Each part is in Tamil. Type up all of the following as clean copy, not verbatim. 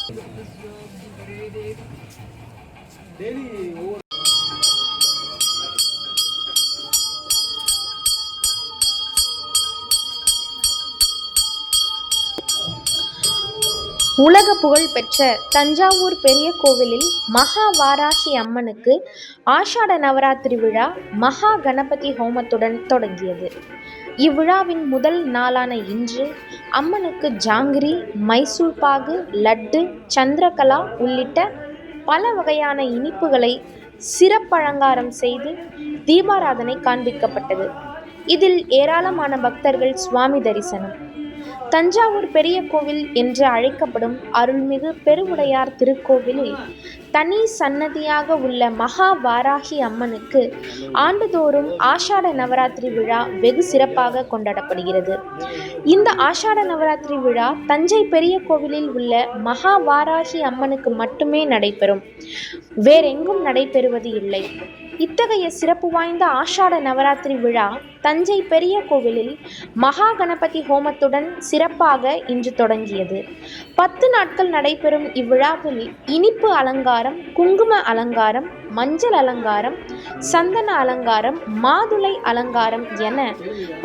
உலக புகழ்பெற்ற தஞ்சாவூர் பெரிய கோவிலில் மகா வாராகி அம்மனுக்கு ஆஷாட நவராத்திரி விழா மகா கணபதி ஹோமத்துடன் தொடங்கியது. இவ்விழாவின் முதல் நாளான இன்று அம்மனுக்கு ஜாங்கிரி, மைசூர் பாகு, லட்டு, சந்திரகலா உள்ளிட்ட பல வகையான இனிப்புகளை சிறப்பலங்காரம் செய்து தீபாராதனை காண்பிக்கப்பட்டது. இதில் ஏராளமான பக்தர்கள் சுவாமி தரிசனம். தஞ்சாவூர் பெரிய கோவில் என்று அழைக்கப்படும் அருள்மிகு பெருவுடையார் திருக்கோவிலில் தனி சன்னதியாக உள்ள மகா வாராகி அம்மனுக்கு ஆண்டுதோறும் ஆஷாட நவராத்திரி விழா வெகு சிறப்பாக கொண்டாடப்படுகிறது. இந்த ஆஷாட நவராத்திரி விழா தஞ்சை பெரிய கோவிலில் உள்ள மகா வாராகி அம்மனுக்கு மட்டுமே நடைபெறும், வேறெங்கும் நடைபெறுவது இல்லை. இத்தகைய சிறப்பு வாய்ந்த ஆஷாட நவராத்திரி விழா தஞ்சை பெரிய கோவிலில் மகா கணபதி ஹோமத்துடன் சிறப்பாக இன்று தொடங்கியது. 10 நாட்கள் நடைபெறும் இவ்விழாவில் இனிப்பு அலங்காரம், குங்கும அலங்காரம், மஞ்சள் அலங்காரம், சந்தன அலங்காரம், மாதுளை அலங்காரம் என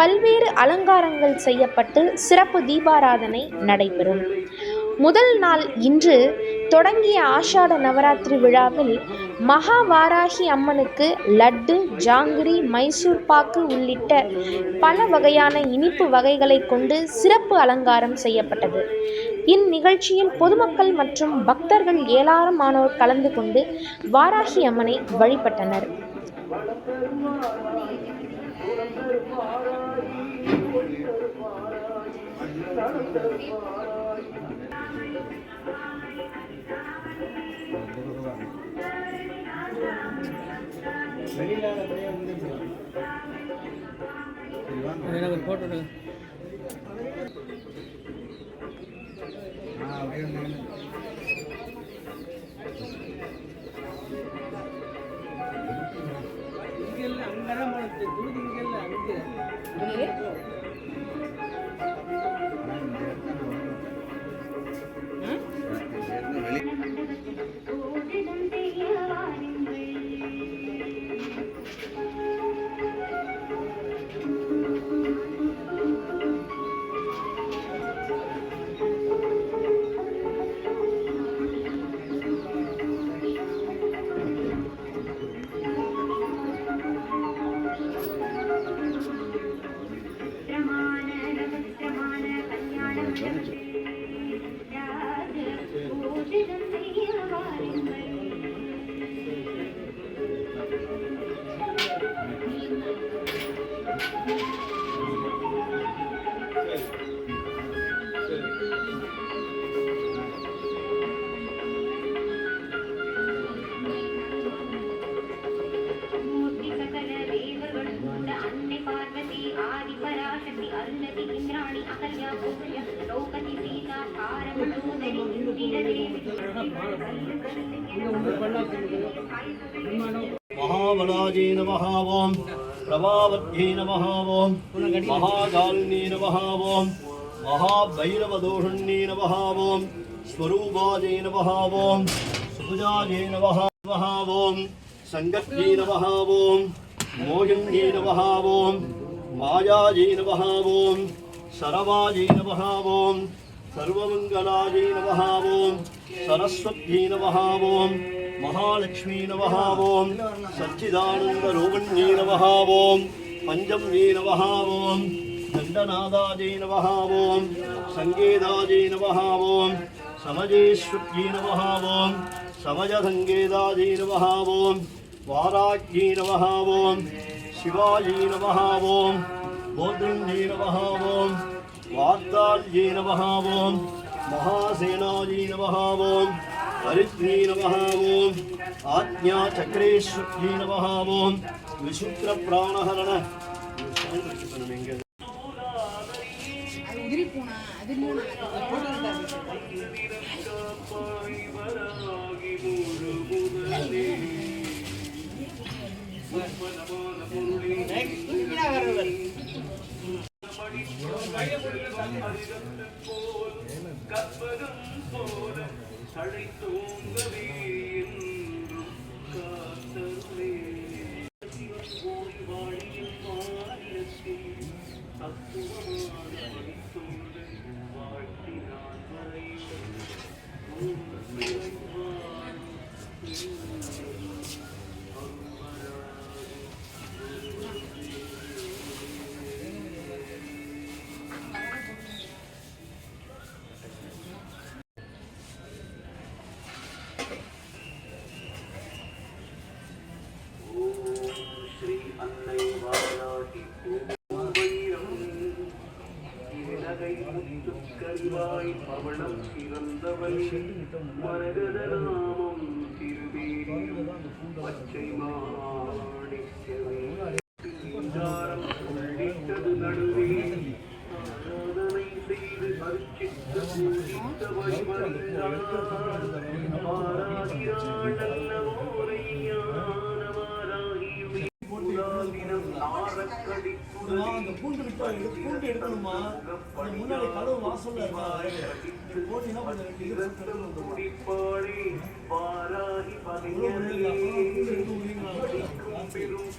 பல்வேறு அலங்காரங்கள் செய்யப்பட்டு சிறப்பு தீபாராதனை நடைபெறும். முதல் நாள் இன்று தொடங்கிய ஆஷாட நவராத்திரி விழாவில் மகா வாராகி அம்மனுக்கு லட்டு, ஜாங்கிரி, மைசூர் பாக்கு உள்ளிட்ட பல வகையான இனிப்பு வகைகளை கொண்டு சிறப்பு அலங்காரம் செய்யப்பட்டது. இந்நிகழ்ச்சியில் பொதுமக்கள் மற்றும் பக்தர்கள் ஏராளமானோர் கலந்து கொண்டு வாராகி அம்மனை வழிபட்டனர். महाबलाजी नमः ओम, प्रभावत्यै नमः ओम, महाकालिनी नमः ओम, महाभैरवदोषण्यै नमः ओम, स्वरूपायै नमः ओम, सुभुजायै नमः ओम, संगत्यै नमः ओम, मोहिन्यै नमः ओम, मायायै नमः ओम, सरवायै नमः ओम, सर्वमंगलायै नमः ओम, सरस्वत्यै नमः ओम, महालक्ष्मी नमः ओम, सच्चिदानंदरूपिण्यै नमः ओम, पंचम्यै नमः ओम, दण्डनादायै नमः ओम, संगेदायै नमः ओम, समजेश्वत्यै नमः ओम, समजसंगेदायै नमः ओम, वाराग्यै नमः ओम, शिवायै नमः ओम, बोधिन्यै नमः ओम, वार्ताल्यै नमः ओम, महासेनायै नमः ओम, हरित्यै नमः ओम, आज्ञाचक्रेश्वर्यै नमः ओम, विशुद्रप्राणहरण கரிவாய் பவளம் சிறந்தவள் மரகதராமம் திருவேணியும் பச்சை மாணிக்கமே உள்ளிட்டது நடுவே ஆராதனை செய்து அர்ச்சித்து பூஜித்தவள் வந்தாள் ஆராதிராள் நல்லவோரை ஞானமாராகியுமே முதல் தினம் நாரக்கடித்துடன் பூண்டு எடுக்கணுமா முன்னாடி கதவு வாசல்ல முடிப்பாளே பாராகி பகையனே பெரும்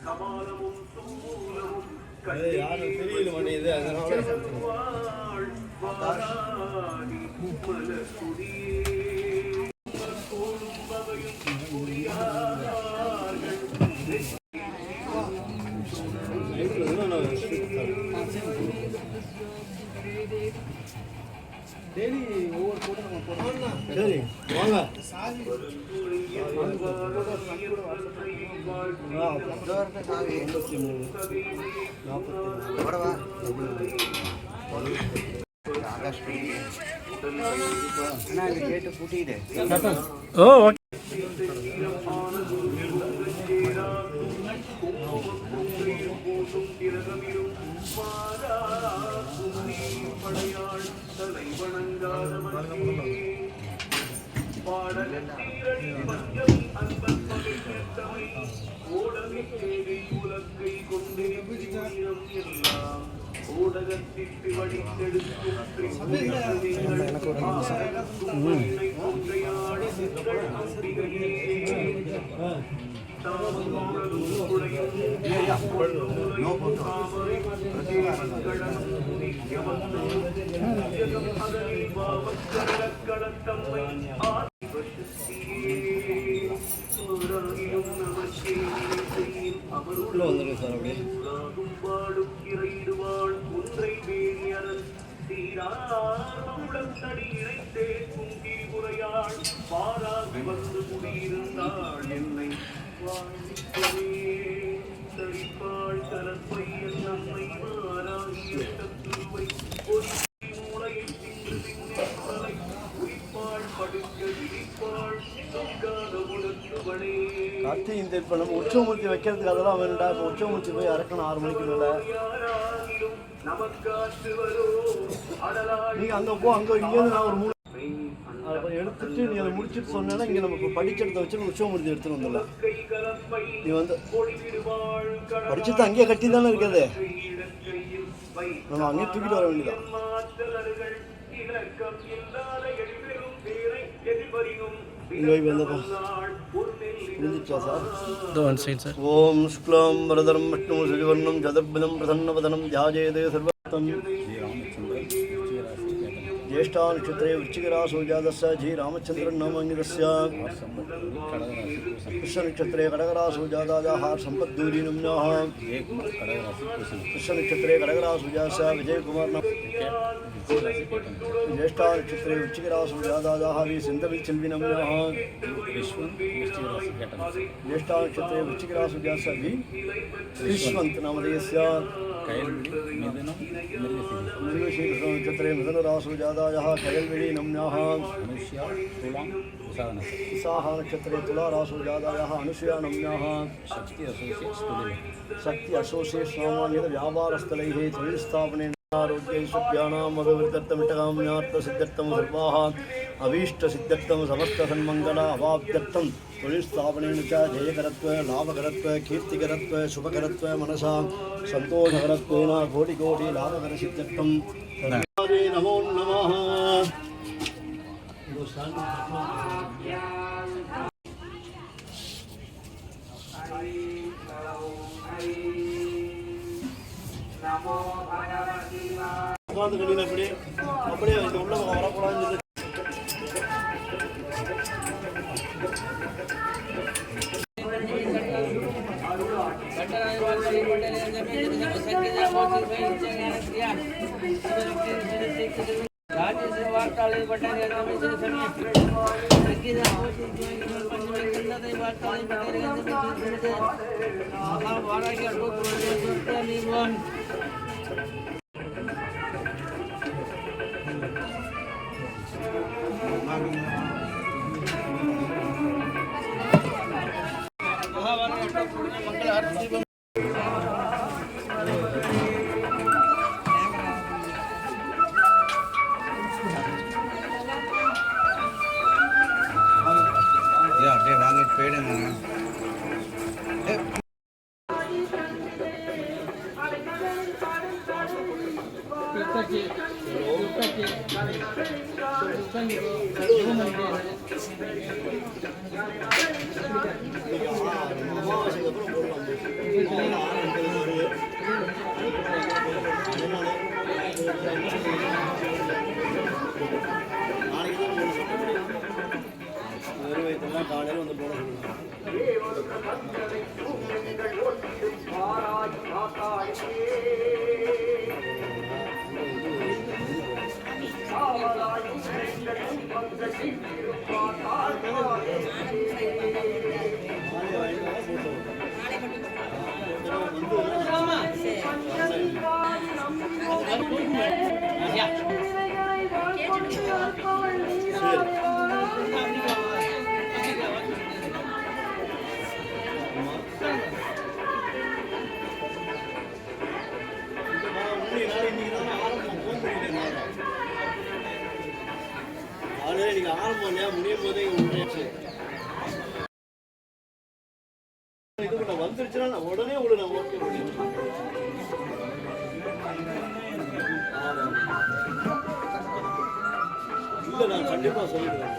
கபாலமும் தும்மூலமும் தெரியல மாட்டேங்குது அதனால டெய்லி ஒவ்வொரு போட்டோ நம்ம போடணும். சரி வாங்க கேட்டு பூட்டிட்டு ஊடகத்திற்கு வடித்தெடுக்கும் உள்ள வந்துடுங்க சார் அப்படியே பாடும் இறைடுவாள் ஒன்றை வேணியரன் தீராடி இணைத்தே குங்கிரிபுரையாள் பாராகி வந்து குடியிருந்தாள் என்னை வாழ்விக்கவே தரிப்பாள் கலப்பையன் நம்மை மாறாகிய சத்துருவை பொறி மூளையை தின்று திண்ணை உயிப்பாள் படுக்க விழிப்பாள் சொக்காத உணர்த்துவளே கார்த்தி இந்த இப்போ நம்ம உற்சவமூர்த்தி வைக்கிறதுக்கு அதெல்லாம் வேணும்டா இப்போ உற்சவமூர்த்தி போய் இறக்கணும் 6 மணிக்கு மேலே நீங்கள் அங்கே போ அங்கே இங்கேருந்து நான் ஒரு 3 அதை எடுத்துட்டு நீ அதை முடிச்சுட்டு சொன்னேன்னா இங்கே நம்ம இப்போ படிச்செடுத்த வச்சு உற்சவமூர்த்தி எடுத்துட்டு வந்துடலாம் நீ வந்து படிச்சுட்டு அங்கேயே கட்டி தானே இருக்கிறது நம்ம அங்கேயே தூக்கிட்டு வர வேண்டியதான் இங்கே போய் வந்தப்போ புரிஞ்சிச்சா சார் ஓம் சுக்லாம் வரதரம் விஷ்ணு சுஜவர்ணம் சதுர்பதம் பிரசன்னவதனம் தியாஜேதே சர்வத்தம் ज्येष्ठा नक्षत्रे वृश्चिकराशौ जातस्य जी रामचन्द्रन्नामाङ्गितस्य कृष्णनक्षत्रे कडकराशौ जातायाः सम्पद्दूरी नम्याः कृष्णनक्षत्रे कडकराशौ जातस्य विजयकुमार ज्येष्ठा नक्षत्रे वृश्चिकराशौ जातायाः वि सिन्धविचल्वि नम्याः ज्येष्ठा नक्षत्रे वृश्चिकराशौ जातस्य वि विश्वन्त नामधेयस्य மிருகசீர்ஷ நட்சத்திரே மிதனராசோ ஜாதாயः கயல்விழி நம்யாः விசாக நட்சத்திரே துலாராசோ ஜாதாயः அனுசூயா நம்யாः சக்தி அசோசியேட்ஸ் சாமானியத வியாபாரஸ்தலைः தொழில் ஸ்தாபனேன ஆரோக்கிய சுப்யானாம் அபிவிருத்தர்த்தமிட்டகாம்யார்த்தசித்தர்த்தம் சர்வாः अभीष्टसिद्धर्थं समस्तसन्मङ्गल अवाप्त्यर्थं தொழில்ஸ்தாபனேன ச ஜெயகரத்வ லாபகரத்வ கீர்த்திகரத்வ சுபகரத்வ மனசா சந்தோஷகரத்வேன கோடி கோடி லாபகரசித்தர்த்தம் நமோ நமः. உட்கார்ந்து கட்டின அப்படியே அப்படியே இந்த உள்ள வரக்கூடாதுன்னு சொல்லி அப்படியே வாங்கிட்டு போயிடுங்க. காலையில் வந்து போட நீங்க ஆரம்பம் இல்லையா முடியும் போதே இது வந்துருச்சுன்னா நான் உடனே உங்களுக்கு நான் ஓகே இல்லை நான் கண்டிப்பா சொல்லிடுவேன்.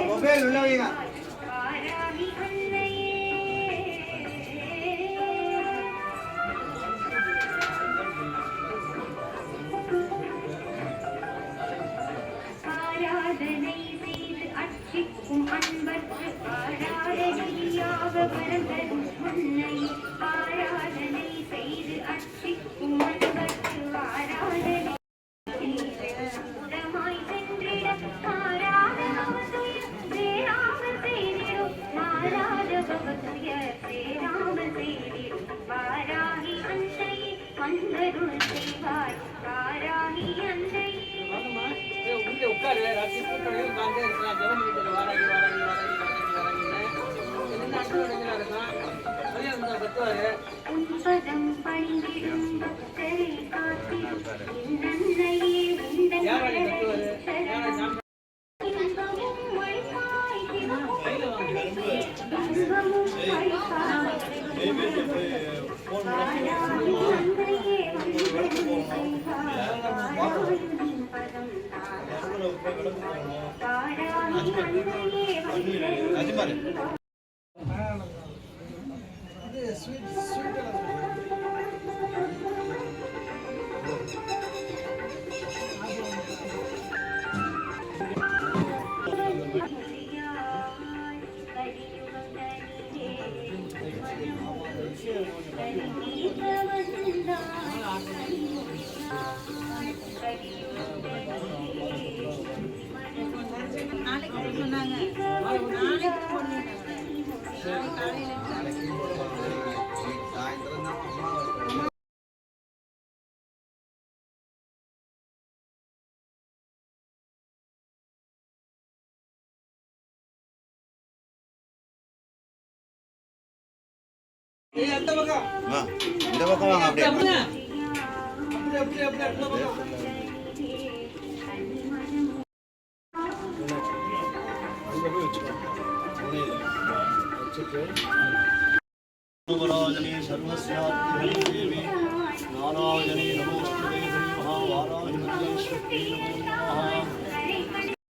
மொபைல் உள்ள வைங்க. ஆராதனை செய்து அர்ச்சிக்கும் அன்பர்க்கு ஆராதனையாக வரந்தரும் முன்னை ஆராதனை செய்து அர்ச்சிக்கும் அன்பர்க்கு ஆராதனை உடமாய் சென்றிட ஆராத பவதுய சேராமல் செய்திடும் ஆராத பவதுய சேராமல் செய்திடும் வாராகி அன்னையே வந்தருள் செய்வாய் வாராகி அன்னையே உட்காரு ராசி கூட்டணி உட்காந்து இருக்கலாம். ஜெவன் வீட்டில் வாராகி வாராகி வாராகி வாராகி வாராகின்னு என்ன அனுபவங்களா இருக்கலாம். அதே அந்த கத்துவாரு உன்பதம் பணிந்திடும் பக்தரை காத்தி நன்னையே யாராடி கத்துவாரு யாரா இன்பமும் ஒழிப்பாய் சிவமும் சாயந்தரம் தான் அம்மா ஏய் அந்த பக்கம் இந்த பக்கம் வாங்க அப்படியே அப்படியே அப்படியே அப்படியே அந்த பக்கம் அங்கே போய் வச்சுக்கோ வச்சுட்டு சர்வஸ்யாத்ம